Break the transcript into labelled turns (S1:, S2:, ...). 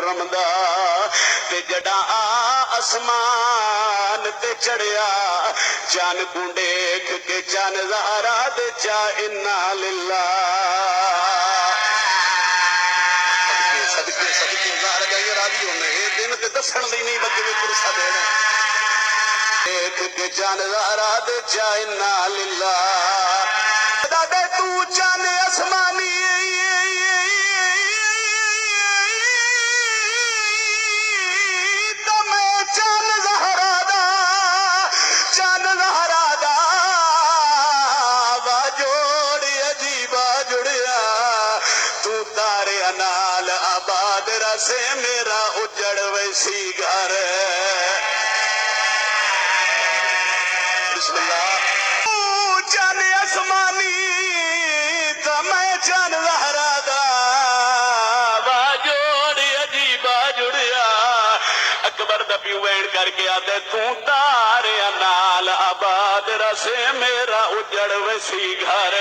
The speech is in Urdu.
S1: محرم دا تے جڑا آسمان تے چڑھیا چان کو دیکھ کے چان زہرا دے چا انا للہ صدقے زہرا جائے راضی ہونے دن کے دسن دی نہیں بچے میں پرسا دے رہے دیکھ کے چان زہرا دے چا انا للہ دادے تو چان اسمانی سے میرا اجڑ ویسی گھر بسم اللہ چان اسمانی تو میں چان زہرا دا باجوڑ عجیبا جڑیا اکبر دا پیو وین کر کے آدھے تو تارے نال آباد رسے میرا اجڑ ویسی گھر